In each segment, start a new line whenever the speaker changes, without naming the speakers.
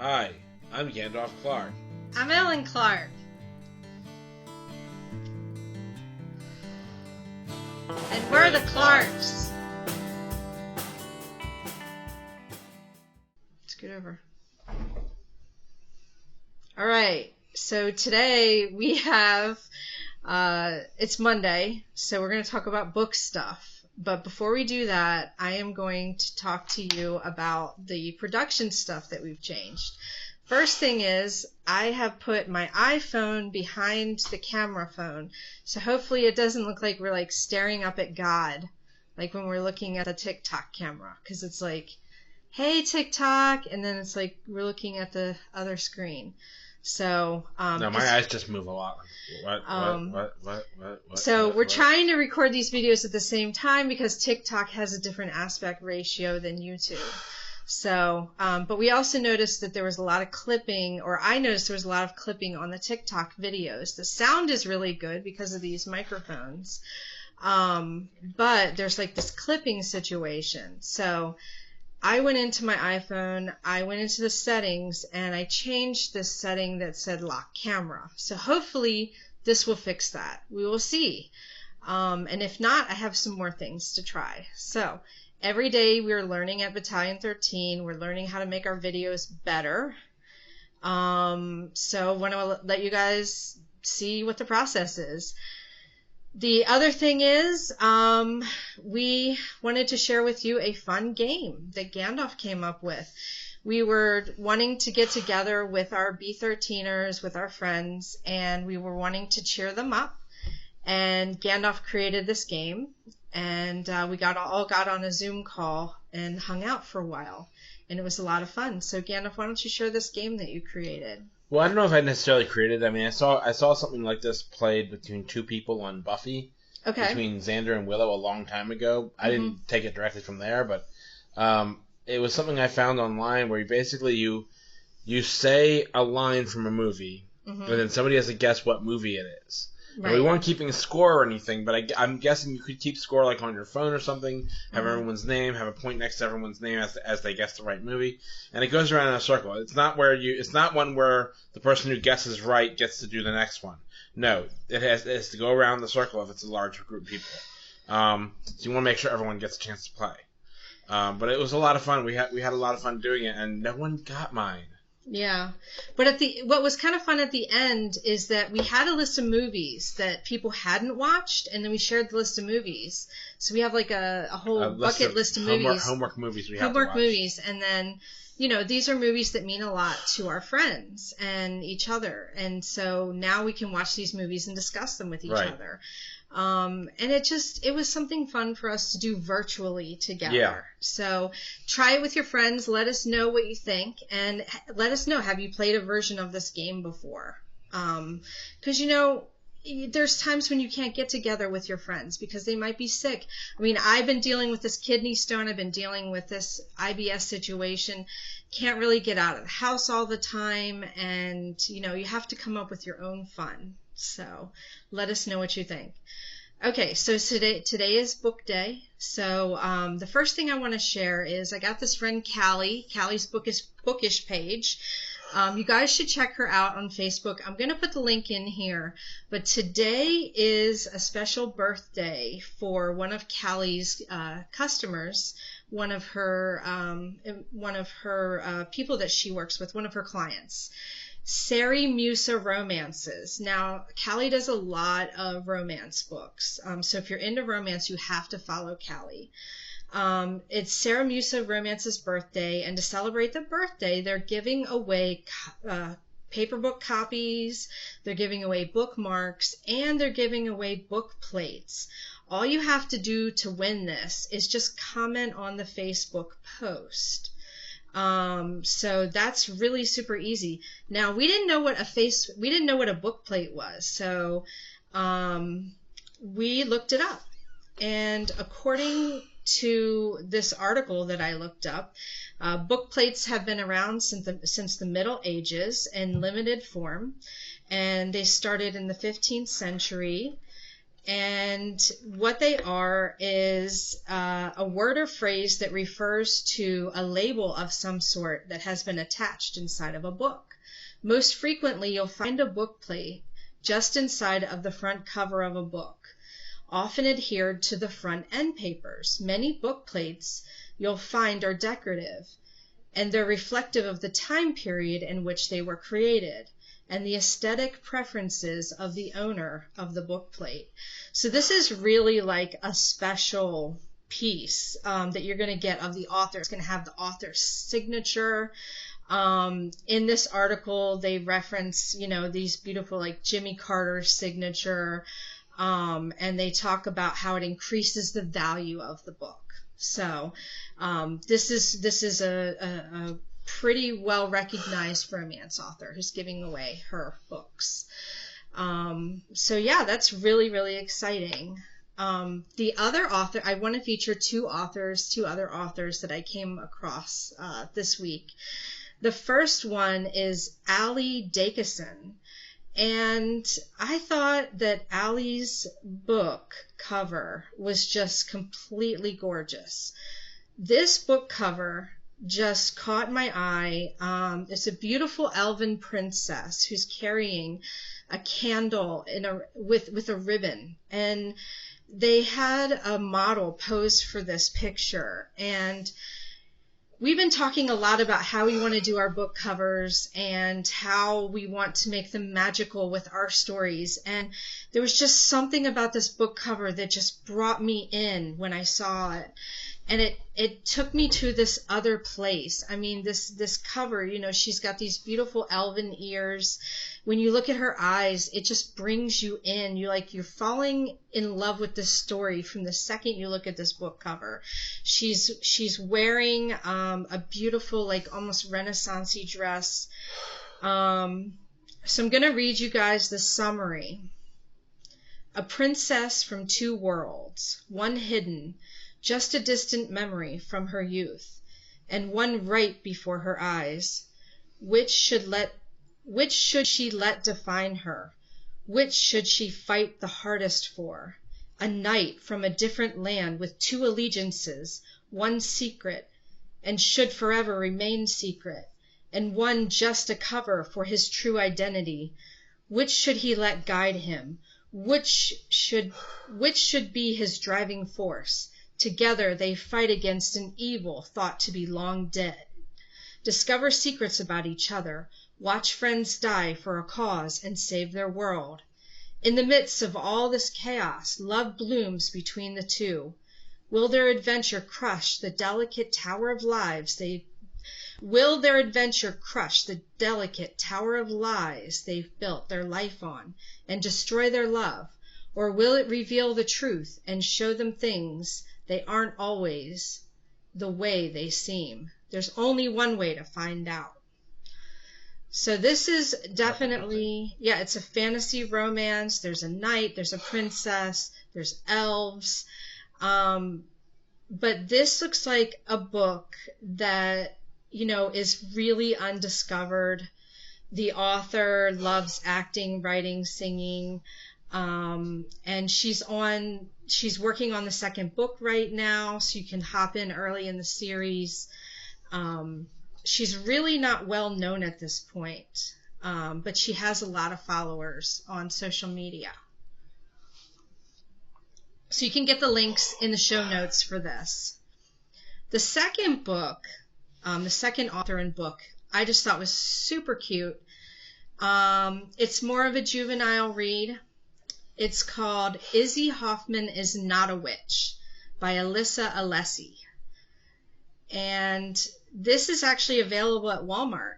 Hi, I'm Gandalf Clark.
I'm Ellen Clark. And we're the Clarks. Scoot over. All right. So today we have, it's Monday, so we're going to talk about book stuff. But before we do that, I am going to talk to you about the production stuff that we've changed. First thing is, I have put my iPhone behind the camera phone, so hopefully it doesn't look like we're like staring up at God, like when we're looking at a TikTok camera, because it's like, hey TikTok, and then it's like we're looking at the other screen. So
no, my eyes just move a lot. What?
So we're trying to record these videos at the same time because TikTok has a different aspect ratio than YouTube. So, but we also noticed that there was a lot of clipping, or I noticed there was a lot of clipping on the TikTok videos. The sound is really good because of these microphones, but there's like this clipping situation. So I went into my iPhone, I went into the settings, and I changed this setting that said lock camera. So hopefully this will fix that. We will see. And if not, I have some more things to try. So every day we're learning at Battalion 13. We're learning how to make our videos better. So I want to let you guys see what the process is. The other thing is, we wanted to share with you a fun game that Gandalf came up with. We were wanting to get together with our B13ers, with our friends, and we were wanting to cheer them up. And Gandalf created this game, and we all got on a Zoom call and hung out for a while. And it was a lot of fun. So Gandalf, why don't you share this game that you created?
Well, I don't know if I necessarily created it. I mean, I saw something like this played between two people on Buffy.
Okay.
Between Xander and Willow a long time ago. I didn't take it directly from there, but it was something I found online where you say a line from a movie, and then somebody has to guess what movie it is. Right. And we weren't keeping score or anything, but I'm guessing you could keep score like on your phone or something, have everyone's name, have a point next to everyone's name as they guess the right movie, and it goes around in a circle. It's not one where the person who guesses right gets to do the next one. No, it has to go around the circle if it's a large group of people. So you want to make sure everyone gets a chance to play. But it was a lot of fun. We had a lot of fun doing it, and no one got mine.
Yeah, but what was kind of fun at the end is that we had a list of movies that people hadn't watched, and then we shared the list of movies. So we have like a whole bucket list of movies.
Homework movies we
have
to watch.
Homework movies, and then, these are movies that mean a lot to our friends and each other. And so now we can watch these movies and discuss them with each other. And it was something fun for us to do virtually together.
Yeah.
So try it with your friends. Let us know what you think, and let us know, have you played a version of this game before? 'Cause there's times when you can't get together with your friends because they might be sick. I mean, I've been dealing with this kidney stone. I've been dealing with this IBS situation. Can't really get out of the house all the time. And, you have to come up with your own fun. So let us know what you think. Okay, so today is book day. So the first thing I want to share is I got this friend Callie. Callie's bookish page. You guys should check her out on Facebook. I'm going to put the link in here. But today is a special birthday for one of Callie's customers, one of her people that she works with, one of her clients. Sari Musa Romances. Now, Callie does a lot of romance books. So if you're into romance, you have to follow Callie. It's Sarah Musa Romance's birthday, and to celebrate the birthday, they're giving away paper book copies, they're giving away bookmarks, and they're giving away book plates. All you have to do to win this is just comment on the Facebook post. So that's really super easy. Now, we didn't know what a book plate was, so we looked it up. And according to this article that I looked up, book plates have been around since the Middle Ages in limited form, and they started in the 15th century. And what they are is a word or phrase that refers to a label of some sort that has been attached inside of a book. Most frequently, you'll find a book plate just inside of the front cover of a book, often adhered to the front end papers. Many book plates you'll find are decorative, and they're reflective of the time period in which they were created and the aesthetic preferences of the owner of the book plate. So this is really like a special piece that you're going to get of the author. It's going to have the author's signature. In this article, they reference, these beautiful, like Jimmy Carter's signature, and they talk about how it increases the value of the book. So this is a pretty well recognized romance author who's giving away her books. So yeah, that's really, really exciting. The other author, I want to feature two other authors that I came across this week. The first one is Allie Dakessian. And I thought that Allie's book cover was just completely gorgeous. This book cover just caught my eye. It's a beautiful elven princess who's carrying a candle with a ribbon, and they had a model pose for this picture. And we've been talking a lot about how we want to do our book covers and how we want to make them magical with our stories. And there was just something about this book cover that just brought me in when I saw it. And it took me to this other place. I mean, this cover, she's got these beautiful elven ears. When you look at her eyes, it just brings you in. You're falling in love with this story from the second you look at this book cover. She's wearing a beautiful, like almost Renaissance-y dress. So I'm going to read you guys the summary. A princess from two worlds, one hidden, just a distant memory from her youth, and one right before her eyes. Which should she let define her? Which should she fight the hardest for? A knight from a different land with two allegiances, one secret, and should forever remain secret, and one just a cover for his true identity. Which should he let guide him? Which should be his driving force? Together they fight against an evil thought to be long dead. Discover secrets about each other. Watch friends die for a cause and save their world. In the midst of all this chaos, love blooms between the two. Will their adventure crush the delicate tower of lies they've built their life on and destroy their love? Or will it reveal the truth and show them things they aren't always the way they seem? There's only one way to find out. So this is definitely, it's a fantasy romance. There's a knight, there's a princess, there's elves. But this looks like a book that, is really undiscovered. The author loves acting, writing, singing. And she's working on the second book right now, so you can hop in early in the series. She's really not well known at this point, but she has a lot of followers on social media. So you can get the links in the show notes for this. The second book, the second author and book, I just thought was super cute. It's more of a juvenile read. It's called Izzy Hoffman is Not a Witch by Alyssa Alessi. And this is actually available at Walmart.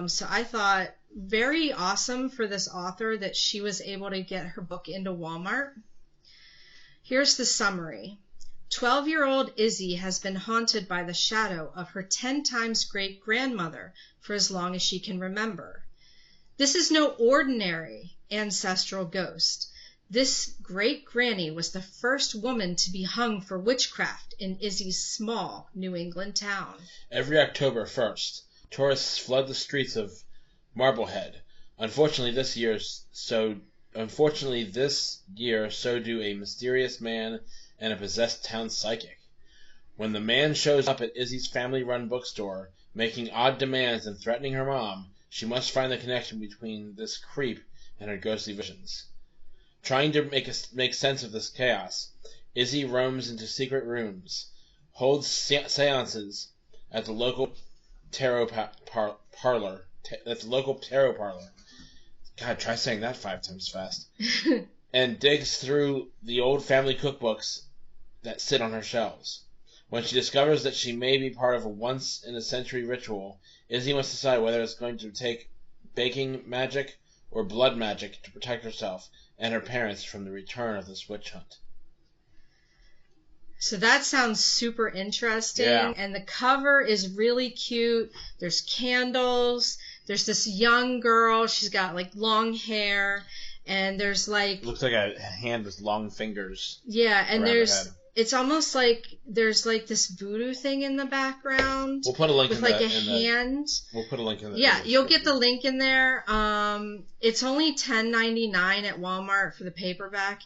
So I thought very awesome for this author that she was able to get her book into Walmart. Here's the summary. 12-year-old Izzy has been haunted by the shadow of her 10 times great-grandmother for as long as she can remember. This is no ordinary ancestral ghost. This great-granny was the first woman to be hung for witchcraft in Izzy's small New England town.
Every October 1st, tourists flood the streets of Marblehead. Unfortunately, this year so unfortunately, this year, so do a mysterious man and a possessed town psychic. When the man shows up at Izzy's family-run bookstore, making odd demands and threatening her mom, she must find the connection between this creep and her ghostly visions. Trying to make sense of this chaos, Izzy roams into secret rooms, holds seances at the local tarot parlor. God, try saying that 5 times fast. And digs through the old family cookbooks that sit on her shelves. When she discovers that she may be part of a once-in-a-century ritual, Izzy must decide whether it's going to take baking magic or blood magic to protect herself and her parents from the return of this witch hunt.
So that sounds super interesting.
Yeah.
And the cover is really cute. There's candles. There's this young girl. She's got like long hair. And there's like...
Looks like a hand with long fingers.
Yeah, and there's... It's almost like there's like this voodoo thing in the background.
We'll put a link
with like a hand.
We'll put a link in there.
Yeah, you'll get the link in there. It's only $10.99 at Walmart for the paperback.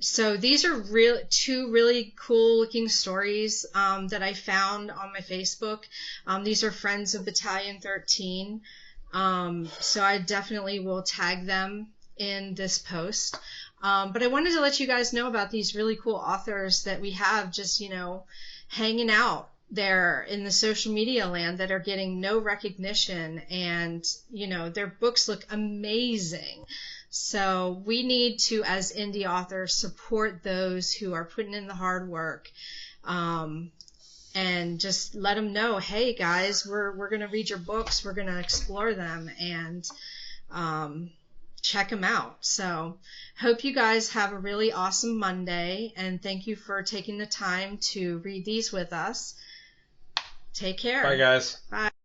So these are two really cool looking stories that I found on my Facebook. These are friends of Battalion 13. So I definitely will tag them in this post. But I wanted to let you guys know about these really cool authors that we have just, hanging out there in the social media land that are getting no recognition, and, their books look amazing. So we need to, as indie authors, support those who are putting in the hard work, and just let them know, hey guys, we're going to read your books, we're going to explore them, and check them out. So hope you guys have a really awesome Monday, and thank you for taking the time to read these with us. Take care.
Bye, guys.
Bye.